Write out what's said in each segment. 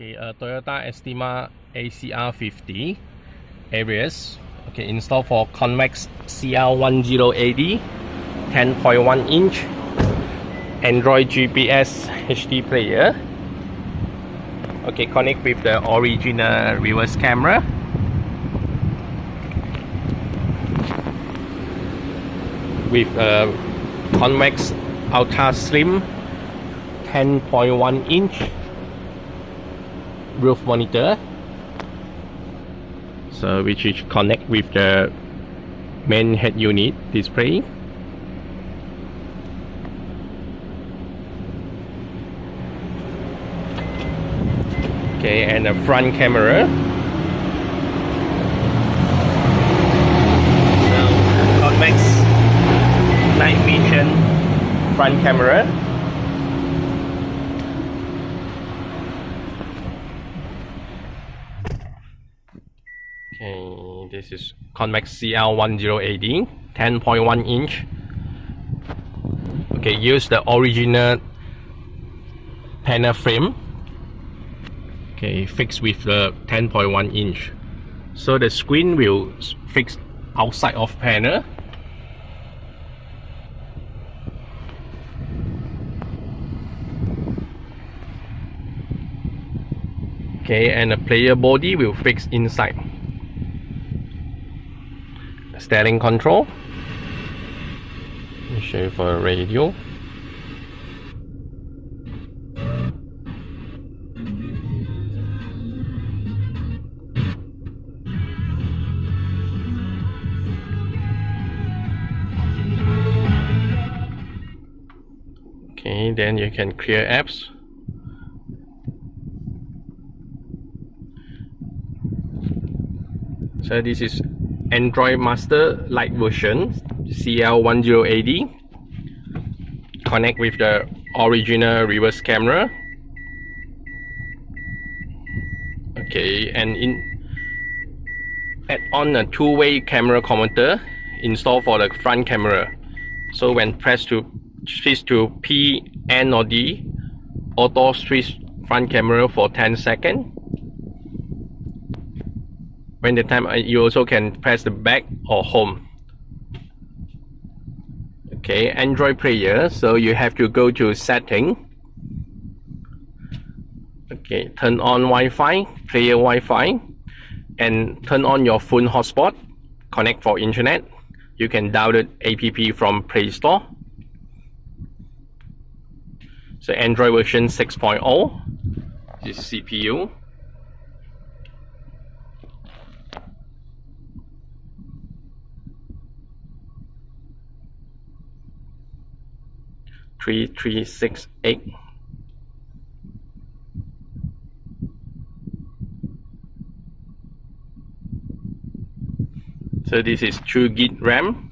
Okay, Toyota Estima ACR50 Aries. Okay, installed for Convex CR1080 10.1 inch Android GPS HD player. Okay, connect with the original reverse camera. With a Convex Ultraslim 10.1 inch roof monitor, so which is connect with the main head unit display. Okay, and a front camera. So, Convex night vision front camera. Okay, this is Convex CR1080 10.1 inch. Okay, use the original panel frame. Okay, fixed with the 10.1 inch. So the screen will fix outside of panel. Okay, and the player body will fix inside. Steering control. Let me show you for a radio. Okay, then you can clear apps. So this is Android Master Lite version CL1080. Connect with the original reverse camera. Okay, and add on a two-way camera converter installed for the front camera. So when switch to P, N or D, auto switch front camera for 10 seconds. When the time, you also can press the back or home. Okay, Android player, so you have to go to setting. Okay, turn on Wi-Fi, player Wi-Fi, and turn on your phone hotspot. Connect for internet. You can download app from Play Store. So Android version 6.0. This is CPU. .3368. So this is 2 GB RAM.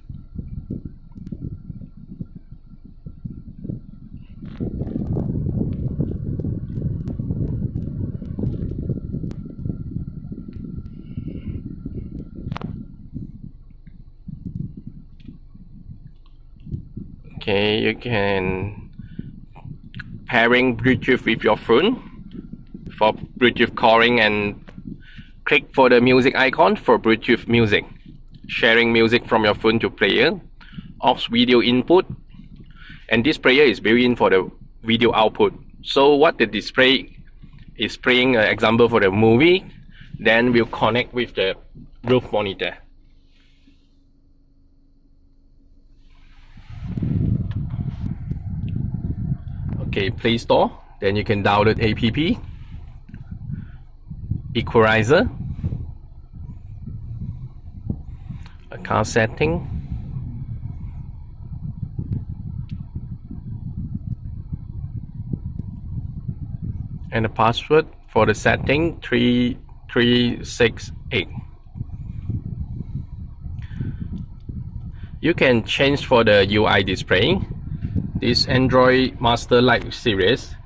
Okay, you can pairing Bluetooth with your phone for Bluetooth calling, and click for the music icon for Bluetooth music. Sharing music from your phone to player. Aux video input, and this player is built in for the video output. So what the display is playing an example for the movie, then we'll connect with the roof monitor. Okay, Play Store, then you can download app, equalizer, a car setting, and the password for the setting 3368. You can change for the UI display. This Android Master Lite Series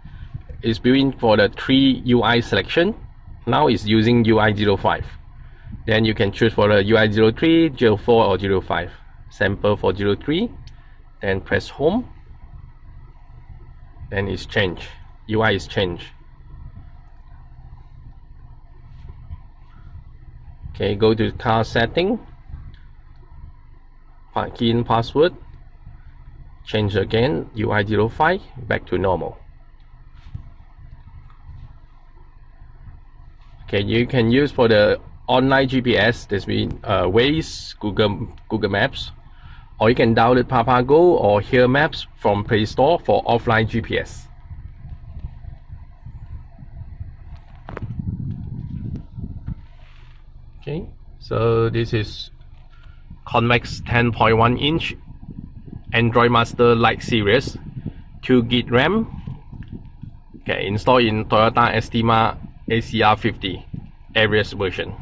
is built in for the 3 UI selection. Now it's using UI 05. Then you can choose for the UI 03, 04 or 05. Sample for 03. Then press home. Then it's changed. UI is changed. Okay, go to car setting, key in password, change again, UI05, back to normal. Okay, you can use for the online GPS, this means Waze, Google Maps, or you can download Papago or Here Maps from Play Store for offline GPS. Okay, so this is Convex 10.1 inch Android Master Lite Series, 2 GB RAM. Okay, installed in Toyota Estima ACR50 Aries version.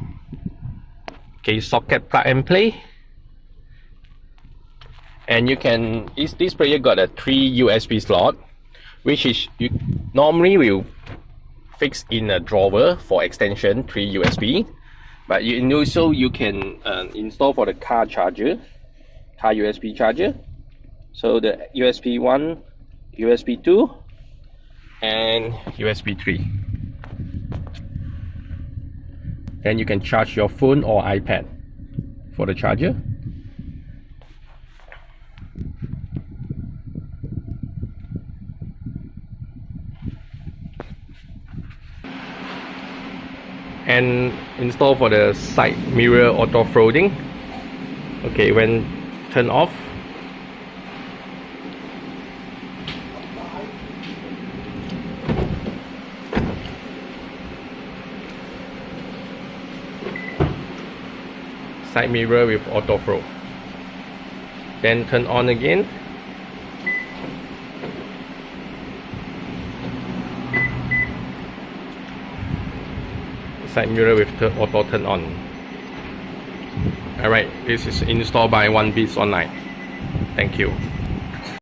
Okay, socket plug and play. And you can, this player got a 3 USB slot, which is you normally will fix in a drawer for extension 3 USB, but you can install for the car charger, car USB charger. So the USB 1, USB 2, and USB 3. Then you can charge your phone or iPad for the charger. And install for the side mirror auto folding. Okay, when turn off, side mirror with auto fold. Then turn on again. Side mirror with the auto turn on. Alright, this is installed by onebiz online. Thank you.